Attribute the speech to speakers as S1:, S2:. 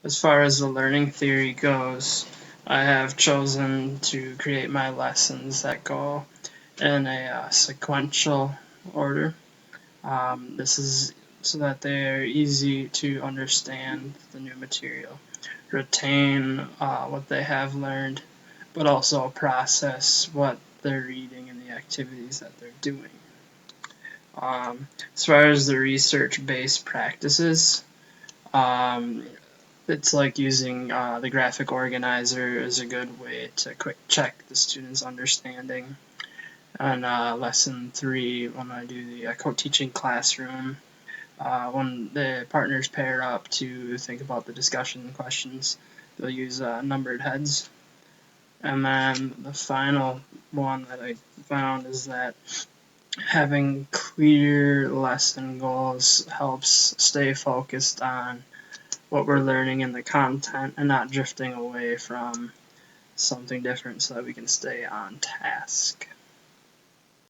S1: As far as the learning theory goes, I have chosen to create my lessons that go in a sequential order. This is so that they're easy to understand the new material, retain what they have learned, but also process what they're reading and the activities that they're doing. As far as the research-based practices, um, it's like using the graphic organizer is a good way to quick check the student's understanding. And lesson 3, when I do the co-teaching classroom, when the partners pair up to think about the discussion questions, they'll use numbered heads. And then the final one that I found is that having clear lesson goals helps stay focused on what we're learning in the content and not drifting away from something different so that we can stay on task.